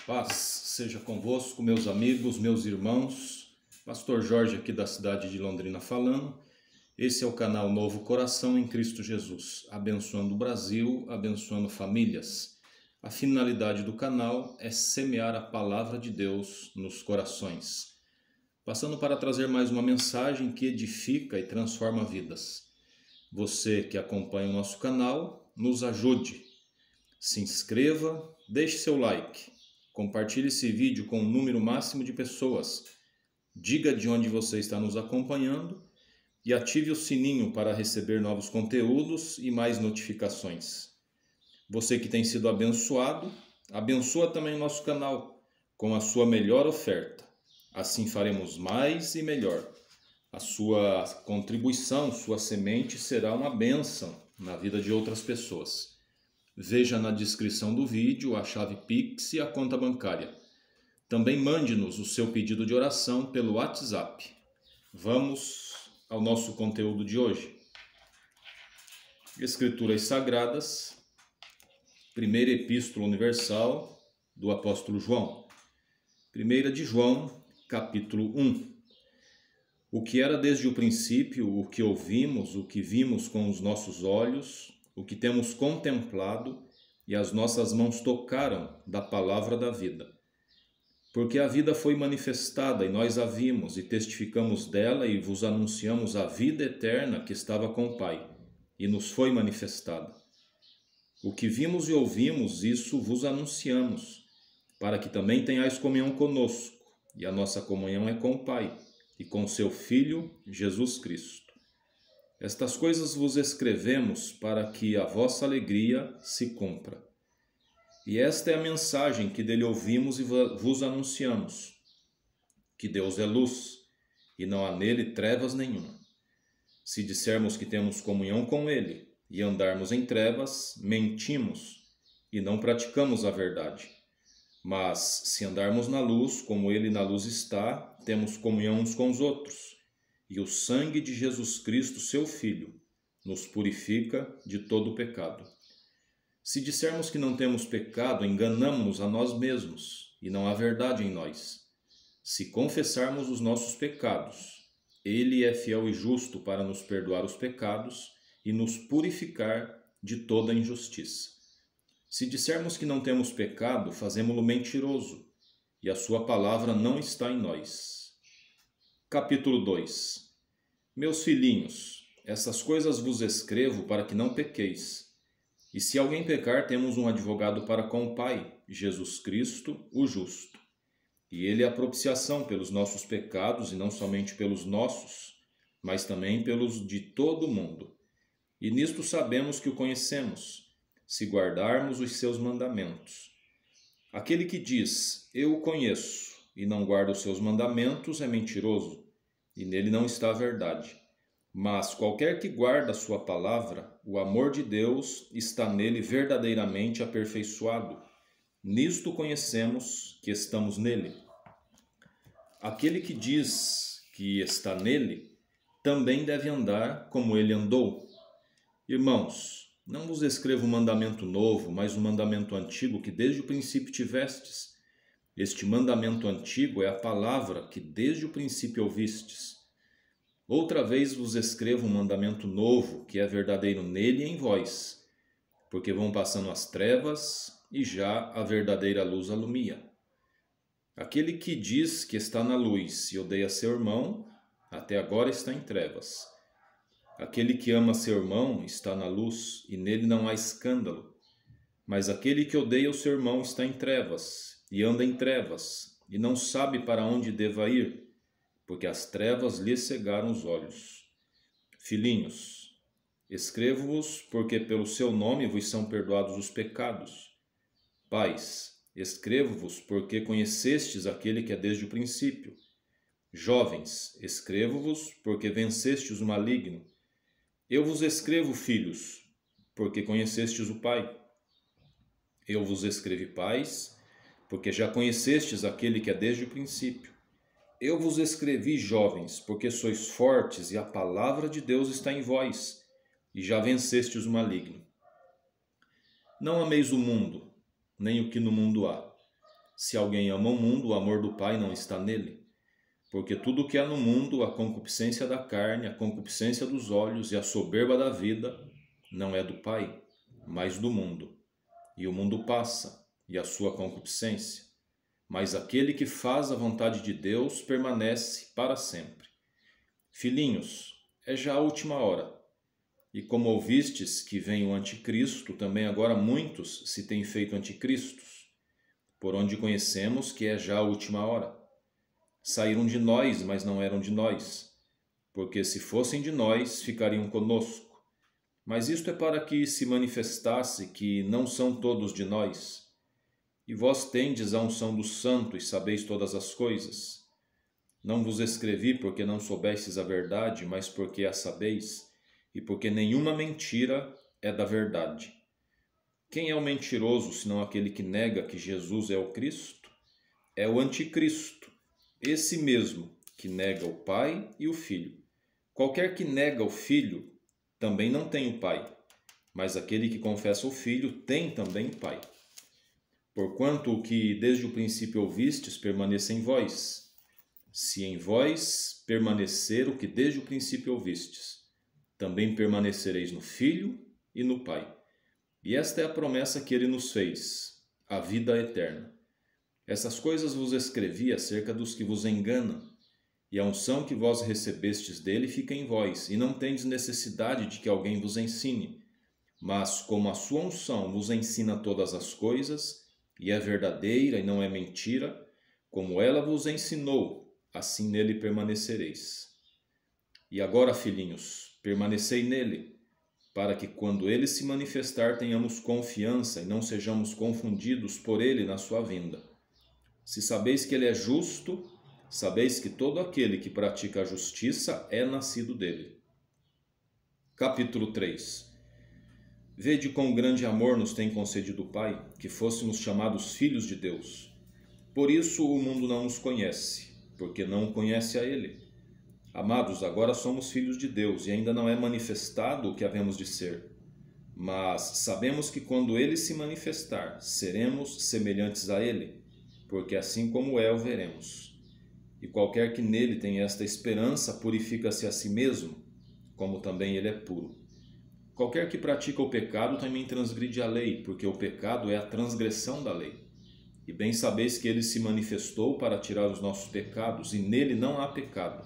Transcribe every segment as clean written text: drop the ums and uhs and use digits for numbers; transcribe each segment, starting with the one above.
Paz seja convosco, meus amigos, meus irmãos. Pastor Jorge aqui da cidade de Londrina falando. Esse é o canal Novo Coração em Cristo Jesus, abençoando o Brasil, abençoando famílias. A finalidade do canal é semear a palavra de Deus nos corações. Passando para trazer mais uma mensagem que edifica e transforma vidas. Você que acompanha o nosso canal, nos ajude. Se inscreva, deixe seu like. Compartilhe esse vídeo com um número máximo de pessoas. Diga de onde você está nos acompanhando e ative o sininho para receber novos conteúdos e mais notificações. Você que tem sido abençoado, abençoa também o nosso canal com a sua melhor oferta. Assim faremos mais e melhor. A sua contribuição, sua semente será uma bênção na vida de outras pessoas. Veja na descrição do vídeo a chave Pix e a conta bancária. Também mande-nos o seu pedido de oração pelo WhatsApp. Vamos ao nosso conteúdo de hoje. Escrituras Sagradas, Primeira Epístola Universal do Apóstolo João. 1 de João, capítulo 1. O que era desde o princípio, o que ouvimos, o que vimos com os nossos olhos, o que temos contemplado e as nossas mãos tocaram da palavra da vida. Porque a vida foi manifestada e nós a vimos e testificamos dela e vos anunciamos a vida eterna que estava com o Pai e nos foi manifestada. O que vimos e ouvimos, isso vos anunciamos, para que também tenhais comunhão conosco, e a nossa comunhão é com o Pai e com seu Filho, Jesus Cristo. Estas coisas vos escrevemos para que a vossa alegria se cumpra. E esta é a mensagem que dele ouvimos e vos anunciamos, que Deus é luz, e não há nele trevas nenhuma. Se dissermos que temos comunhão com ele e andarmos em trevas, mentimos e não praticamos a verdade. Mas se andarmos na luz, como ele na luz está, temos comunhão uns com os outros. E o sangue de Jesus Cristo, seu Filho, nos purifica de todo o pecado. Se dissermos que não temos pecado, enganamo-nos a nós mesmos, e não há verdade em nós. Se confessarmos os nossos pecados, ele é fiel e justo para nos perdoar os pecados e nos purificar de toda injustiça. Se dissermos que não temos pecado, fazemo-lo mentiroso, e a sua palavra não está em nós. Capítulo 2. Meus filhinhos, essas coisas vos escrevo para que não pequeis. E se alguém pecar, temos um advogado para com o Pai, Jesus Cristo, o justo. E ele é a propiciação pelos nossos pecados, e não somente pelos nossos, mas também pelos de todo o mundo. E nisto sabemos que o conhecemos, se guardarmos os seus mandamentos. Aquele que diz, eu o conheço, e não guarda os seus mandamentos, é mentiroso, e nele não está a verdade. Mas qualquer que guarda a sua palavra, o amor de Deus está nele verdadeiramente aperfeiçoado. Nisto conhecemos que estamos nele. Aquele que diz que está nele, também deve andar como ele andou. Irmãos, não vos escrevo um mandamento novo, mas um mandamento antigo que desde o princípio tivestes. Este mandamento antigo é a palavra que desde o princípio ouvistes. Outra vez vos escrevo um mandamento novo, que é verdadeiro nele e em vós, porque vão passando as trevas e já a verdadeira luz alumia. Aquele que diz que está na luz e odeia seu irmão, até agora está em trevas. Aquele que ama seu irmão está na luz e nele não há escândalo. Mas aquele que odeia o seu irmão está em trevas e anda em trevas e não sabe para onde deva ir, porque as trevas lhe cegaram os olhos. Filhinhos, escrevo-vos porque pelo seu nome vos são perdoados os pecados. Pais, escrevo-vos porque conhecestes aquele que é desde o princípio. Jovens, escrevo-vos porque vencestes o maligno. Eu vos escrevo, filhos, porque conhecestes o Pai. Eu vos escrevi, pais, porque já conhecestes aquele que é desde o princípio. Eu vos escrevi, jovens, porque sois fortes e a palavra de Deus está em vós, e já vencestes o maligno. Não ameis o mundo, nem o que no mundo há. Se alguém ama o mundo, o amor do Pai não está nele. Porque tudo o que há no mundo, a concupiscência da carne, a concupiscência dos olhos e a soberba da vida, não é do Pai, mas do mundo. E o mundo passa, e a sua concupiscência. Mas aquele que faz a vontade de Deus permanece para sempre. Filhinhos, é já a última hora. E como ouvistes que vem o anticristo, também agora muitos se têm feito anticristos, por onde conhecemos que é já a última hora. Saíram de nós, mas não eram de nós, porque se fossem de nós, ficariam conosco. Mas isto é para que se manifestasse que não são todos de nós. E vós tendes a unção do Santo e sabeis todas as coisas. Não vos escrevi porque não soubestes a verdade, mas porque a sabeis, e porque nenhuma mentira é da verdade. Quem é o mentiroso, senão aquele que nega que Jesus é o Cristo? É o anticristo, esse mesmo que nega o Pai e o Filho. Qualquer que nega o Filho também não tem o Pai, mas aquele que confessa o Filho tem também o Pai. Porquanto o que desde o princípio ouvistes permaneça em vós. Se em vós permanecer o que desde o princípio ouvistes, também permanecereis no Filho e no Pai. E esta é a promessa que ele nos fez, a vida eterna. Essas coisas vos escrevi acerca dos que vos enganam, e a unção que vós recebestes dele fica em vós, e não tendes necessidade de que alguém vos ensine. Mas como a sua unção vos ensina todas as coisas, e é verdadeira e não é mentira, como ela vos ensinou, assim nele permanecereis. E agora, filhinhos, permanecei nele, para que quando ele se manifestar tenhamos confiança e não sejamos confundidos por ele na sua vinda. Se sabeis que ele é justo, sabeis que todo aquele que pratica a justiça é nascido dele. Capítulo 3. Vede quão grande amor nos tem concedido o Pai, que fôssemos chamados filhos de Deus. Por isso o mundo não nos conhece, porque não o conhece a ele. Amados, agora somos filhos de Deus e ainda não é manifestado o que havemos de ser. Mas sabemos que quando ele se manifestar, seremos semelhantes a ele, porque assim como é, o veremos. E qualquer que nele tenha esta esperança purifica-se a si mesmo, como também ele é puro. Qualquer que pratica o pecado também transgride a lei, porque o pecado é a transgressão da lei. E bem sabeis que ele se manifestou para tirar os nossos pecados, e nele não há pecado.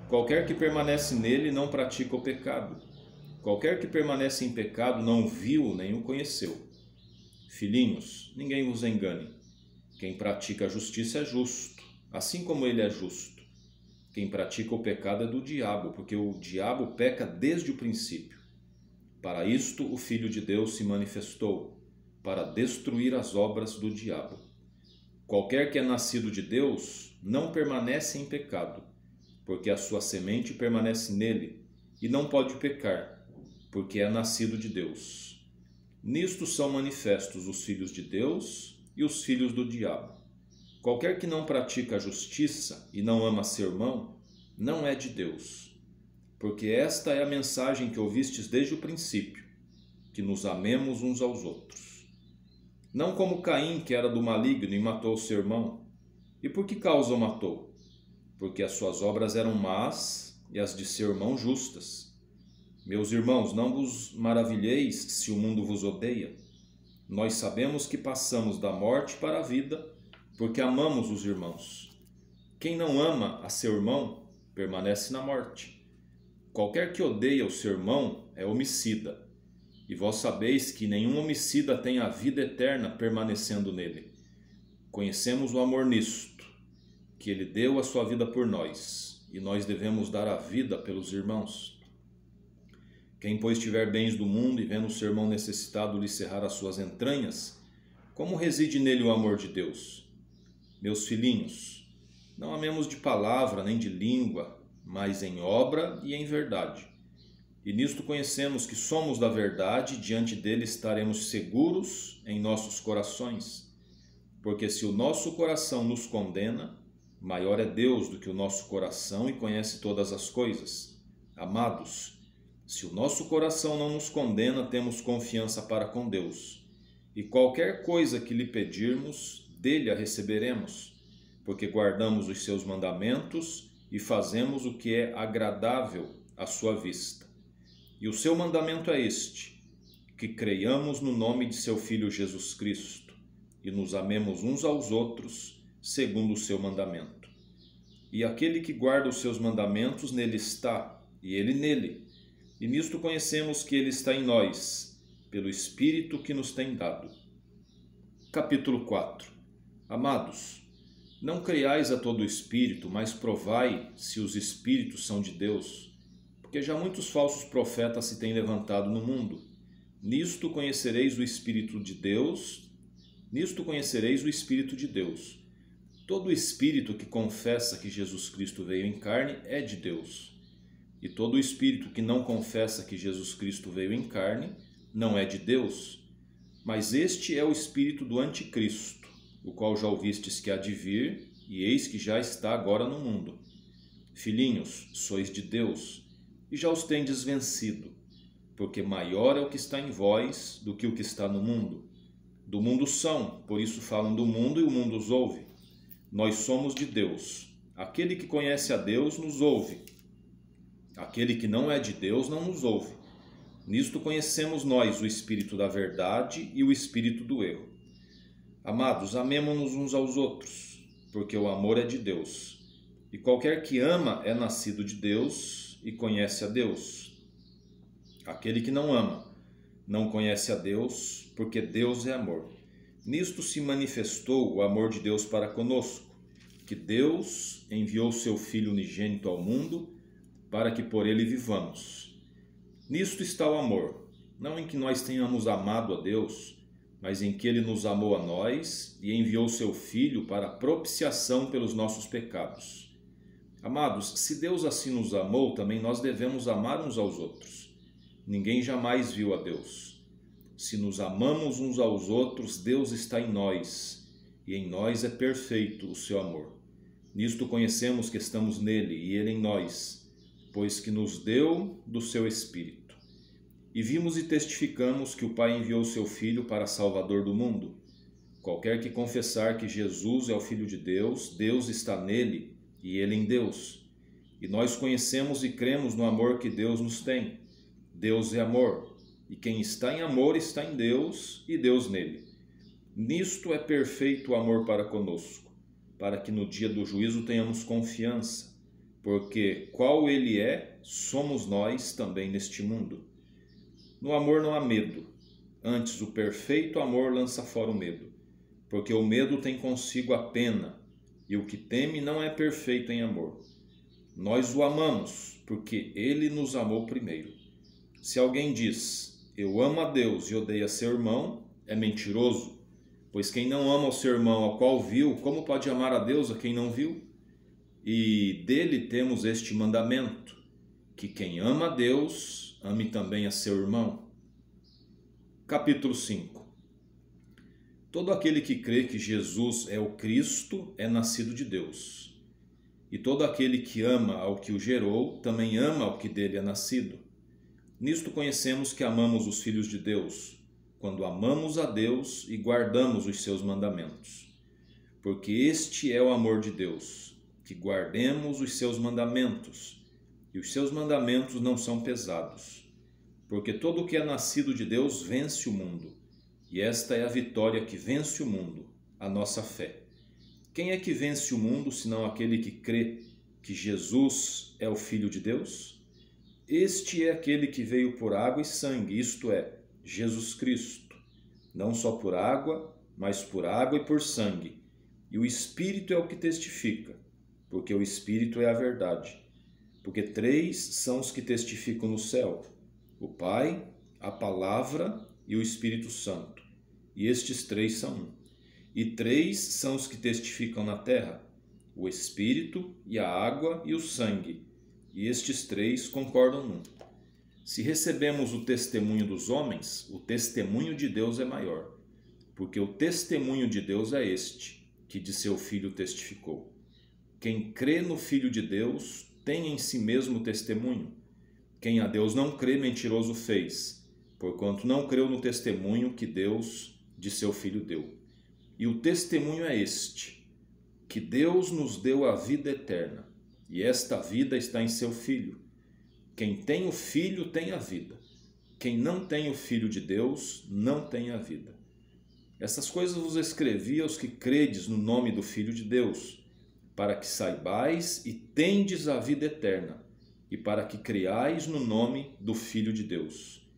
Qualquer que permanece nele não pratica o pecado. Qualquer que permanece em pecado não o viu nem o conheceu. Filhinhos, ninguém vos engane. Quem pratica a justiça é justo, assim como ele é justo. Quem pratica o pecado é do diabo, porque o diabo peca desde o princípio. Para isto o Filho de Deus se manifestou, para destruir as obras do diabo. Qualquer que é nascido de Deus não permanece em pecado, porque a sua semente permanece nele, e não pode pecar, porque é nascido de Deus. Nisto são manifestos os filhos de Deus e os filhos do diabo. Qualquer que não pratica a justiça e não ama seu irmão, não é de Deus. Porque esta é a mensagem que ouvistes desde o princípio, que nos amemos uns aos outros. Não como Caim, que era do maligno e matou seu irmão. E por que causa o matou? Porque as suas obras eram más e as de seu irmão justas. Meus irmãos, não vos maravilheis se o mundo vos odeia. Nós sabemos que passamos da morte para a vida, porque amamos os irmãos. Quem não ama a seu irmão, permanece na morte. Qualquer que odeia o seu irmão é homicida, e vós sabeis que nenhum homicida tem a vida eterna permanecendo nele. Conhecemos o amor nisto, que ele deu a sua vida por nós, e nós devemos dar a vida pelos irmãos. Quem, pois, tiver bens do mundo e vendo o seu irmão necessitado lhe cerrar as suas entranhas, como reside nele o amor de Deus? Meus filhinhos, não amemos de palavra nem de língua, mas em obra e em verdade. E nisto conhecemos que somos da verdade, e diante dele estaremos seguros em nossos corações. Porque se o nosso coração nos condena, maior é Deus do que o nosso coração e conhece todas as coisas. Amados, se o nosso coração não nos condena, temos confiança para com Deus. E qualquer coisa que lhe pedirmos, dele a receberemos, porque guardamos os seus mandamentos e fazemos o que é agradável à sua vista. E o seu mandamento é este: que creiamos no nome de seu Filho Jesus Cristo e nos amemos uns aos outros, segundo o seu mandamento. E aquele que guarda os seus mandamentos, nele está, e ele nele. E nisto conhecemos que ele está em nós, pelo Espírito que nos tem dado. Capítulo 4. Amados, não creiais a todo espírito, mas provai se os espíritos são de Deus, porque já muitos falsos profetas se têm levantado no mundo. Nisto conhecereis o Espírito de Deus. Todo espírito que confessa que Jesus Cristo veio em carne é de Deus. E todo espírito que não confessa que Jesus Cristo veio em carne não é de Deus. Mas este é o espírito do anticristo, o qual já ouvistes que há de vir, e eis que já está agora no mundo. Filhinhos, sois de Deus, e já os tendes vencido, porque maior é o que está em vós do que o que está no mundo. Do mundo são, por isso falam do mundo e o mundo os ouve. Nós somos de Deus. Aquele que conhece a Deus nos ouve. Aquele que não é de Deus não nos ouve. Nisto conhecemos nós o espírito da verdade e o espírito do erro. Amados, amemo-nos uns aos outros, porque o amor é de Deus. E qualquer que ama é nascido de Deus e conhece a Deus. Aquele que não ama não conhece a Deus, porque Deus é amor. Nisto se manifestou o amor de Deus para conosco, que Deus enviou seu Filho unigênito ao mundo para que por ele vivamos. Nisto está o amor, não em que nós tenhamos amado a Deus, mas em que ele nos amou a nós e enviou seu Filho para a propiciação pelos nossos pecados. Amados, se Deus assim nos amou, também nós devemos amar uns aos outros. Ninguém jamais viu a Deus. Se nos amamos uns aos outros, Deus está em nós, e em nós é perfeito o seu amor. Nisto conhecemos que estamos nele e ele em nós, pois que nos deu do seu Espírito. E vimos e testificamos que o Pai enviou seu Filho para Salvador do mundo. Qualquer que confessar que Jesus é o Filho de Deus, Deus está nele e ele em Deus. E nós conhecemos e cremos no amor que Deus nos tem. Deus é amor, e quem está em amor está em Deus e Deus nele. Nisto é perfeito o amor para conosco, para que no dia do juízo tenhamos confiança, porque qual ele é, somos nós também neste mundo. No amor não há medo, antes o perfeito amor lança fora o medo, porque o medo tem consigo a pena, e o que teme não é perfeito em amor. Nós o amamos, porque ele nos amou primeiro. Se alguém diz, eu amo a Deus e odeia seu irmão, é mentiroso, pois quem não ama o seu irmão ao qual viu, como pode amar a Deus a quem não viu? E dele temos este mandamento, que quem ama a Deus, ame também a seu irmão. Capítulo 5. Todo aquele que crê que Jesus é o Cristo é nascido de Deus. E todo aquele que ama ao que o gerou, também ama ao que dele é nascido. Nisto conhecemos que amamos os filhos de Deus, quando amamos a Deus e guardamos os seus mandamentos. Porque este é o amor de Deus, que guardemos os seus mandamentos, e os seus mandamentos não são pesados. Porque todo o que é nascido de Deus vence o mundo, e esta é a vitória que vence o mundo, a nossa fé. Quem é que vence o mundo, senão aquele que crê que Jesus é o Filho de Deus? Este é aquele que veio por água e sangue, isto é, Jesus Cristo, não só por água, mas por água e por sangue. E o Espírito é o que testifica, porque o Espírito é a verdade. Porque 3 são os que testificam no céu, o Pai, a Palavra e o Espírito Santo. E estes 3 são um. E 3 são os que testificam na terra, o Espírito e a água e o sangue. E estes 3 concordam num. Se recebemos o testemunho dos homens, o testemunho de Deus é maior, porque o testemunho de Deus é este, que de seu Filho testificou. Quem crê no Filho de Deus tem em si mesmo testemunho. Quem a Deus não crê, mentiroso fez, porquanto não creu no testemunho que Deus de seu Filho deu. E o testemunho é este, que Deus nos deu a vida eterna, e esta vida está em seu Filho. Quem tem o Filho tem a vida. Quem não tem o Filho de Deus não tem a vida. Essas coisas vos escrevi aos que credes no nome do Filho de Deus, para que saibais e tendes a vida eterna, e para que creais no nome do Filho de Deus.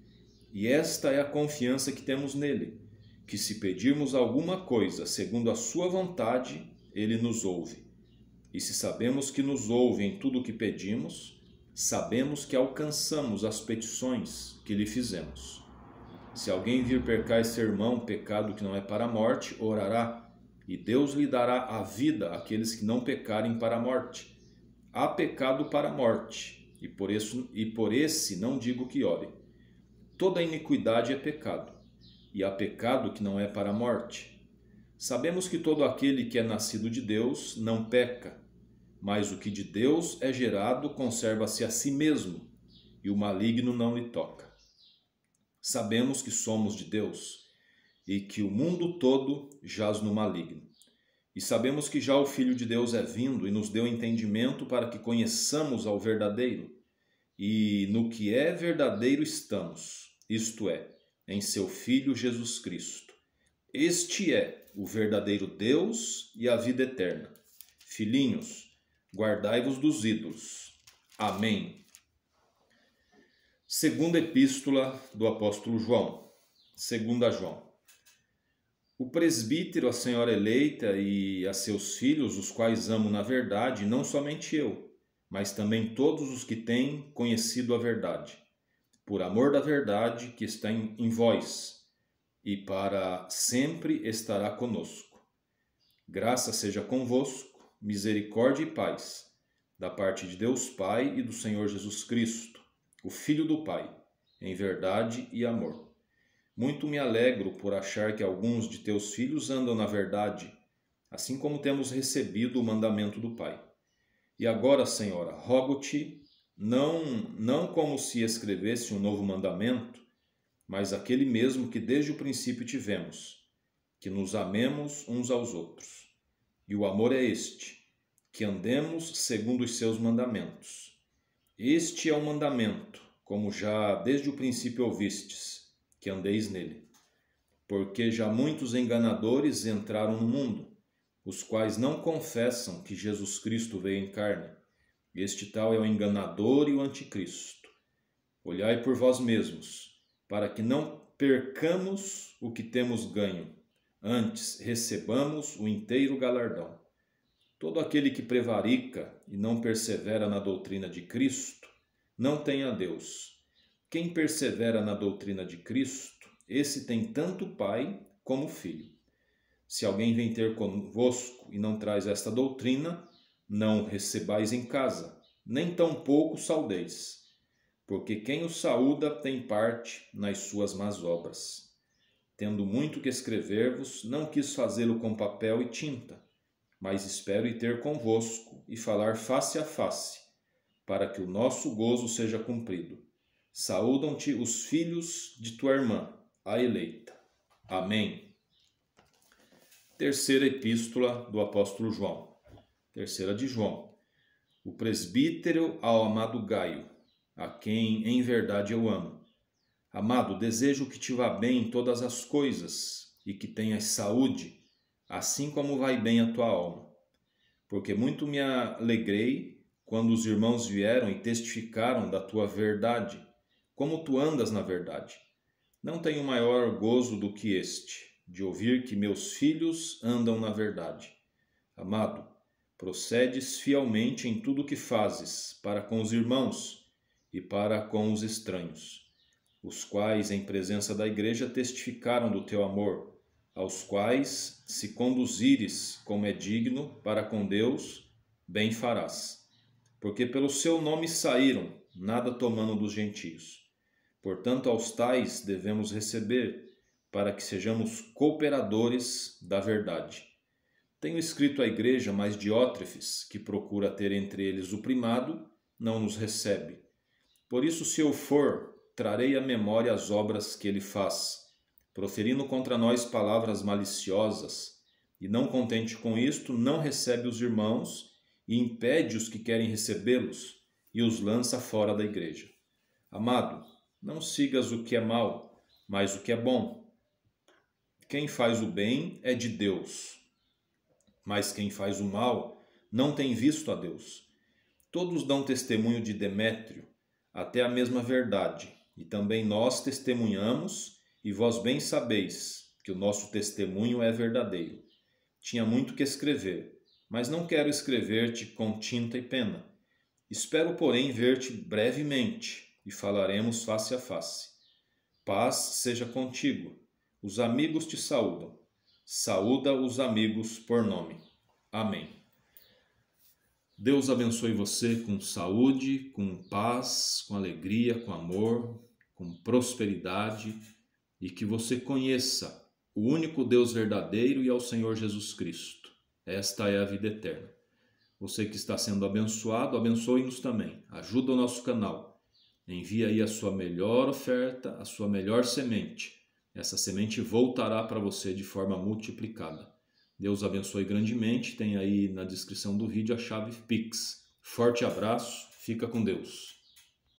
E esta é a confiança que temos nele, que se pedirmos alguma coisa segundo a sua vontade, ele nos ouve. E se sabemos que nos ouve em tudo o que pedimos, sabemos que alcançamos as petições que lhe fizemos. Se alguém vir pecar esse irmão, pecado que não é para a morte, orará, e Deus lhe dará a vida àqueles que não pecarem para a morte. Há pecado para a morte, e por esse não digo que ore. Toda iniquidade é pecado, e há pecado que não é para a morte. Sabemos que todo aquele que é nascido de Deus não peca, mas o que de Deus é gerado conserva-se a si mesmo, e o maligno não lhe toca. Sabemos que somos de Deus, e que o mundo todo jaz no maligno. E sabemos que já o Filho de Deus é vindo e nos deu entendimento para que conheçamos ao verdadeiro. E no que é verdadeiro estamos, isto é, em seu Filho Jesus Cristo. Este é o verdadeiro Deus e a vida eterna. Filhinhos, guardai-vos dos ídolos. Amém. Segunda epístola do apóstolo João. Segunda João. O presbítero, a senhora eleita e a seus filhos, os quais amo na verdade, não somente eu, mas também todos os que têm conhecido a verdade, por amor da verdade que está em vós, e para sempre estará conosco. Graça seja convosco, misericórdia e paz, da parte de Deus Pai e do Senhor Jesus Cristo, o Filho do Pai, em verdade e amor. Muito me alegro por achar que alguns de teus filhos andam na verdade, assim como temos recebido o mandamento do Pai. E agora, Senhora, rogo-te, não como se escrevesse um novo mandamento, mas aquele mesmo que desde o princípio tivemos, que nos amemos uns aos outros. E o amor é este, que andemos segundo os seus mandamentos. Este é o mandamento, como já desde o princípio ouvistes, que andeis nele. Porque já muitos enganadores entraram no mundo, os quais não confessam que Jesus Cristo veio em carne. Este tal é o enganador e o anticristo. Olhai por vós mesmos, para que não percamos o que temos ganho, antes recebamos o inteiro galardão. Todo aquele que prevarica e não persevera na doutrina de Cristo, não tem a Deus. Quem persevera na doutrina de Cristo, esse tem tanto Pai como Filho. Se alguém vem ter convosco e não traz esta doutrina, não o recebais em casa, nem tampouco saudeis, porque quem o saúda tem parte nas suas más obras. Tendo muito que escrever-vos, não quis fazê-lo com papel e tinta, mas espero ir ter convosco e falar face a face, para que o nosso gozo seja cumprido. Saúdam-te os filhos de tua irmã, a eleita. Amém. Terceira epístola do apóstolo João. Terceira de João. O presbítero ao amado Gaio, a quem em verdade eu amo. Amado, desejo que te vá bem em todas as coisas e que tenhas saúde, assim como vai bem a tua alma. Porque muito me alegrei quando os irmãos vieram e testificaram da tua verdade, como tu andas na verdade. Não tenho maior gozo do que este, de ouvir que meus filhos andam na verdade. Amado, procedes fielmente em tudo o que fazes, para com os irmãos e para com os estranhos, os quais em presença da igreja testificaram do teu amor, aos quais, se conduzires como é digno para com Deus, bem farás. Porque pelo seu nome saíram, nada tomando dos gentios. Portanto, aos tais devemos receber, para que sejamos cooperadores da verdade. Tenho escrito à igreja, mas Diótrefes, que procura ter entre eles o primado, não nos recebe. Por isso, se eu for, trarei à memória as obras que ele faz, proferindo contra nós palavras maliciosas, e não contente com isto, não recebe os irmãos e impede os que querem recebê-los e os lança fora da igreja. Amado, não sigas o que é mal, mas o que é bom. Quem faz o bem é de Deus, mas quem faz o mal não tem visto a Deus. Todos dão testemunho de Demétrio, até a mesma verdade, e também nós testemunhamos, e vós bem sabeis que o nosso testemunho é verdadeiro. Tinha muito que escrever, mas não quero escrever-te com tinta e pena. Espero, porém, ver-te brevemente, e falaremos face a face. Paz seja contigo. Os amigos te saúdam. Saúda os amigos por nome. Amém. Deus abençoe você com saúde, com paz, com alegria, com amor, com prosperidade e que você conheça o único Deus verdadeiro e ao Senhor Jesus Cristo. Esta é a vida eterna. Você que está sendo abençoado, abençoe-nos também. Ajuda o nosso canal. Envie aí a sua melhor oferta, a sua melhor semente. Essa semente voltará para você de forma multiplicada. Deus abençoe grandemente. Tem aí na descrição do vídeo a chave Pix. Forte abraço, fica com Deus.